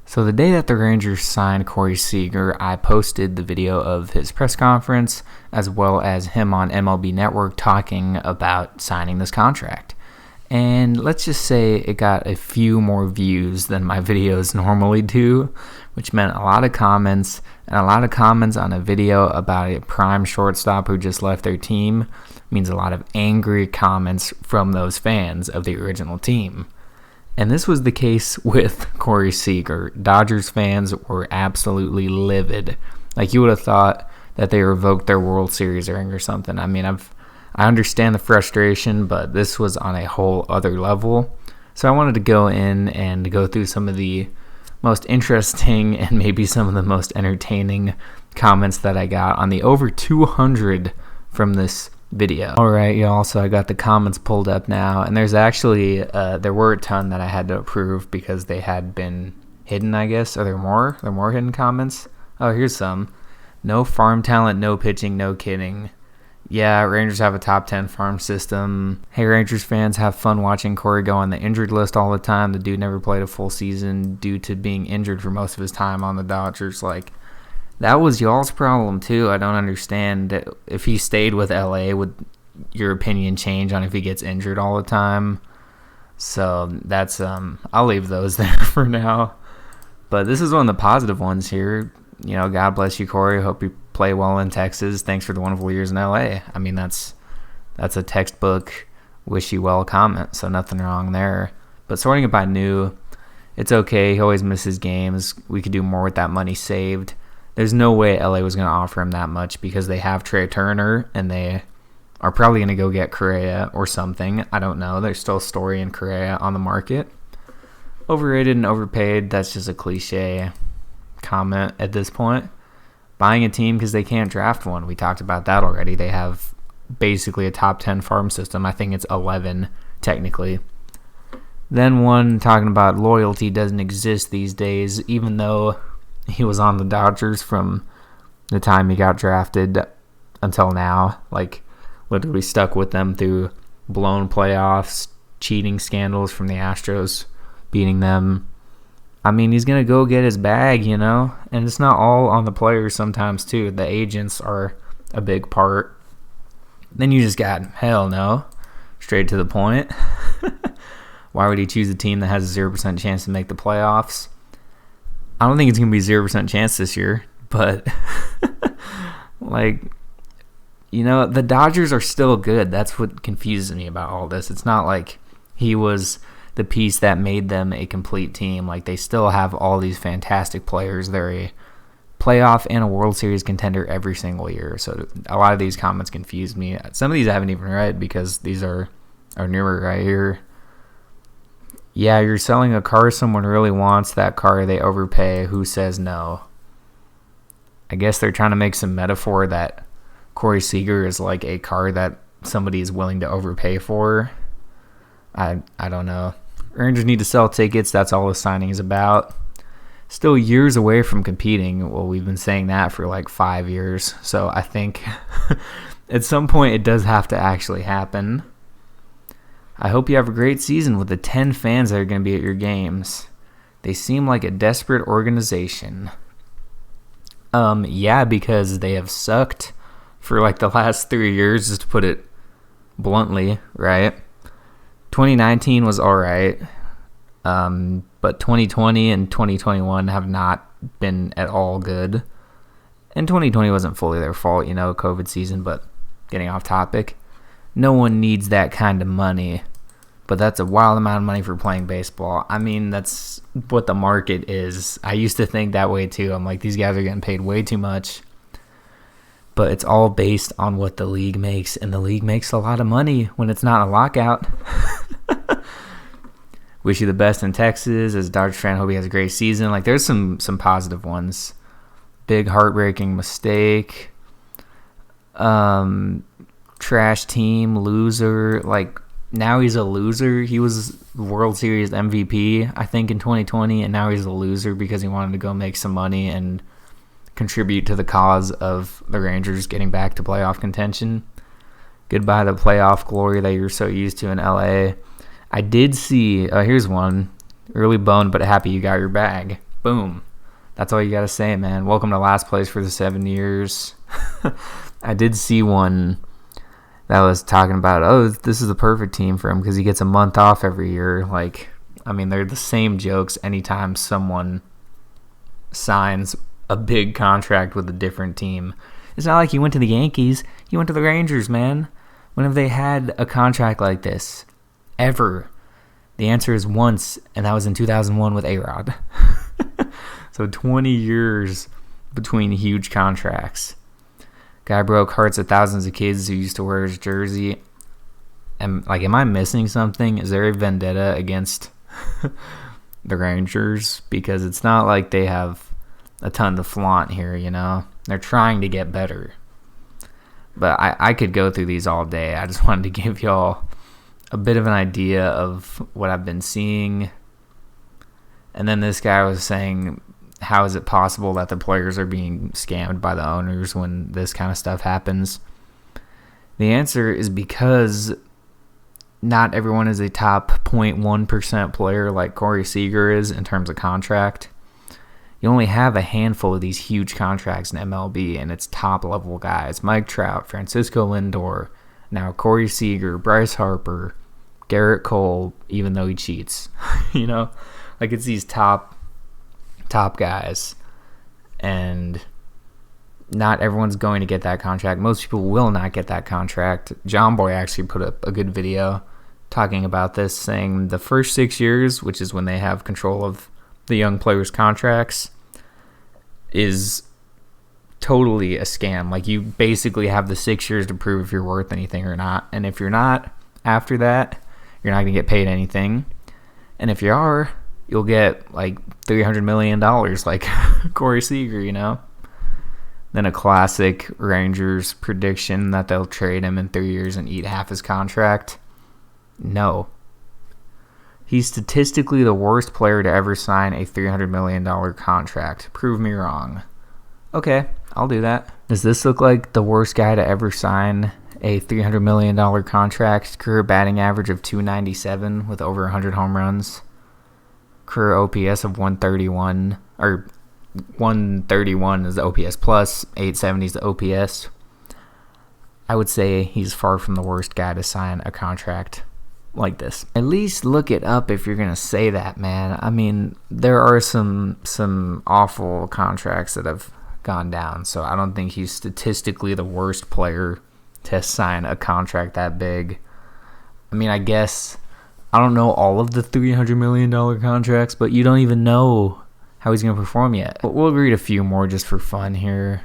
So the day that the Rangers signed Corey Seager, I posted the video of his press conference as well as him on MLB Network talking about signing this contract. And let's just say it got a few more views than my videos normally do, which meant a lot of comments, and a lot of comments on a video about a prime shortstop who just left their team means a lot of angry comments from those fans of the original team. And this was the case with Corey Seager. Dodgers fans were absolutely livid. Like, you would have thought that they revoked their World Series ring or something. I mean, I understand the frustration, but this was on a whole other level. So I wanted to go in and go through some of the most interesting and maybe some of the most entertaining comments that I got on the over 200 from this video. Alright, y'all, so I got the comments pulled up now, and there's actually there were a ton that I had to approve because they had been hidden, I guess. Are there more? There are more hidden comments? Oh, here's some. No farm talent, no pitching, no kidding. Yeah, Rangers have a top 10 farm system. Hey, Rangers fans, have fun watching Corey go on the injured list all the time. The dude never played a full season due to being injured for most of his time on the Dodgers. Like, that was y'all's problem too. I don't understand. If he stayed with LA, would your opinion change on if he gets injured all the time? So that's I'll leave those there for now. But this is one of the positive ones here. You know, God bless you, Corey. Hope you play well in Texas. Thanks for the wonderful years in LA. I mean, that's a textbook wish you well comment, so nothing wrong there. But sorting it by new, it's okay. He always misses games. We could do more with that money saved. There's no way LA was going to offer him that much because they have Trey Turner and they are probably going to go get Correa or something. I don't know. There's still Story and Correa on the market. Overrated and overpaid, that's just a cliche comment at this point. Buying a team because they can't draft one. We talked about that already. They have basically a top 10 farm system. I think it's 11 technically. Then one talking about loyalty doesn't exist these days, even though he was on the Dodgers from the time he got drafted until now. Like, literally stuck with them through blown playoffs, cheating scandals from the Astros, beating them. I mean, he's going to go get his bag, you know? And it's not all on the players sometimes, too. The agents are a big part. Then you just got, hell no, straight to the point. Why would he choose a team that has a 0% chance to make the playoffs? I don't think it's going to be 0% chance this year, but, like, you know, the Dodgers are still good. That's what confuses me about all this. It's not like he was the piece that made them a complete team. Like, they still have all these fantastic players. They're a playoff and a World Series contender every single year. So a lot of these comments confuse me. Some of these I haven't even read because these are newer right here. Yeah, you're selling a car someone really wants. That car they overpay. Who says no? I guess they're trying to make some metaphor that Corey Seager is like a car that somebody is willing to overpay for. I don't know. Rangers need to sell tickets. That's all the signing is about. Still years away from competing. Well, we've been saying that for like 5 years. So I think at some point it does have to actually happen. I hope you have a great season with the 10 fans that are going to be at your games. They seem like a desperate organization. Yeah, because they have sucked for like the last 3 years, just to put it bluntly, right? 2019 was all right, but 2020 and 2021 have not been at all good. And 2020 wasn't fully their fault, you know, COVID season, but getting off topic. No one needs that kind of money, but that's a wild amount of money for playing baseball. I mean, that's what the market is. I used to think that way too. I'm like, these guys are getting paid way too much. But it's all based on what the league makes, and the league makes a lot of money when it's not a lockout. Wish you the best in Texas. As a Dodgers fan, hope he has a great season. Like, there's some positive ones. Big heartbreaking mistake. Trash team, loser. Like, now he's a loser. He was World Series MVP, I think, in 2020, and now he's a loser because he wanted to go make some money and contribute to the cause of the Rangers getting back to playoff contention. Goodbye to playoff glory that you're so used to in LA. I did see, here's one, really boned but happy you got your bag. Boom. That's all you got to say, man. Welcome to last place for the 7 years. I did see one that was talking about, oh, this is the perfect team for him because he gets a month off every year. Like, I mean, they're the same jokes anytime someone signs a big contract with a different team. It's not like he went to the Yankees. He went to the Rangers, man. When have they had a contract like this? Ever? The answer is once, and that was in 2001 with A-Rod. So 20 years between huge contracts. Guy broke hearts of thousands of kids who used to wear his jersey. And like, am I missing something? Is there a vendetta against the Rangers? Because it's not like they have a ton to flaunt here, you know? They're trying to get better. But I could go through these all day. I just wanted to give y'all a bit of an idea of what I've been seeing. And then this guy was saying, how is it possible that the players are being scammed by the owners when this kind of stuff happens? The answer is because not everyone is a top 0.1% player like Corey Seager is in terms of contract. You only have a handful of these huge contracts in MLB, and it's top-level guys. Mike Trout, Francisco Lindor, now Corey Seager, Bryce Harper, Garrett Cole, even though he cheats. You know? Like, it's these top guys, and not everyone's going to get that contract. Most people will not get that contract. John Boy actually put up a good video talking about this, saying the first 6 years, which is when they have control of the young players' contracts, is totally a scam. Like, you basically have the 6 years to prove if you're worth anything or not, and if you're not, after that, you're not going to get paid anything, and if you are, you'll get like $300 million like Corey Seager, you know? Then a classic Rangers prediction that they'll trade him in 3 years and eat half his contract. No. He's statistically the worst player to ever sign a $300 million contract. Prove me wrong. Okay, I'll do that. Does this look like the worst guy to ever sign a $300 million contract? Career batting average of .297 with over 100 home runs. Career OPS of 131, or 131 is the OPS plus, 870 is the OPS. I would say he's far from the worst guy to sign a contract like this. At least look it up if you're going to say that, man. I mean, there are some awful contracts that have gone down, so I don't think he's statistically the worst player to sign a contract that big. I mean, I guess I don't know all of the $300 million contracts, but you don't even know how he's going to perform yet. But we'll read a few more just for fun here.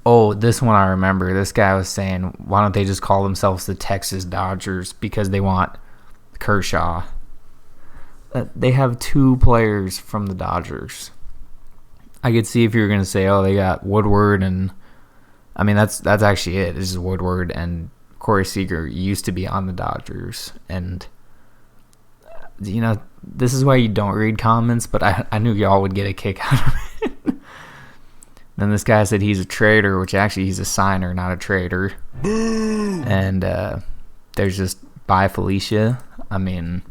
Oh, this one I remember. This guy was saying, why don't they just call themselves the Texas Dodgers because they want Kershaw. They have 2 players from the Dodgers. I could see if you were going to say, oh, they got Woodward, and I mean, that's actually it. This is Woodward, and Corey Seager used to be on the Dodgers, and you know, this is why you don't read comments, but I knew y'all would get a kick out of it. Then this guy said he's a trader, which actually he's a signer, not a trader. And there's just bye Felicia. I mean,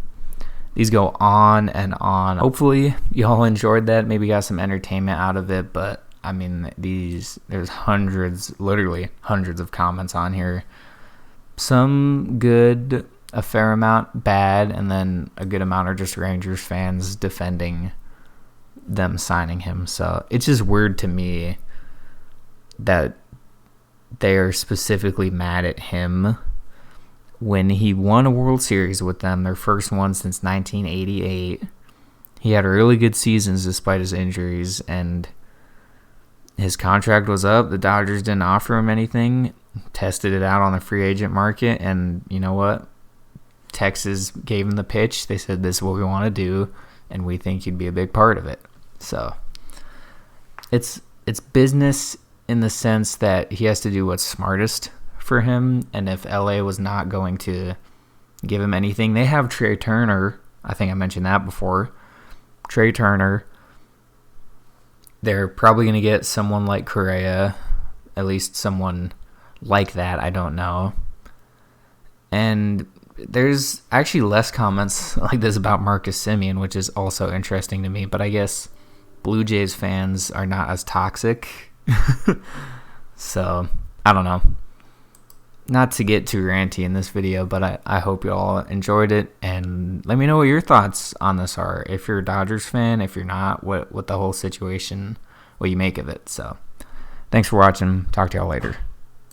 these go on and on. Hopefully y'all enjoyed that, maybe got some entertainment out of it, but I mean, there's hundreds, literally hundreds of comments on here. Some good, a fair amount bad, and then a good amount are just Rangers fans defending them signing him. So it's just weird to me that they are specifically mad at him when he won a World Series with them, their first one since 1988. He had really good seasons despite his injuries, and his contract was up. The Dodgers didn't offer him anything. Tested it out on the free agent market, and you know what? Texas gave him the pitch. They said, this is what we want to do, and we think you'd be a big part of it. So it's business in the sense that he has to do what's smartest for him, and if LA was not going to give him anything, they have Trey Turner. I think I mentioned that before. Trey Turner. They're probably going to get someone like Correa, at least someone like that, I don't know. And there's actually less comments like this about Marcus Semien, which is also interesting to me. But I guess Blue Jays fans are not as toxic. So, I don't know. Not to get too ranty in this video, but I hope you all enjoyed it. And let me know what your thoughts on this are. If you're a Dodgers fan, if you're not, what the whole situation, what you make of it. So, thanks for watching. Talk to y'all later.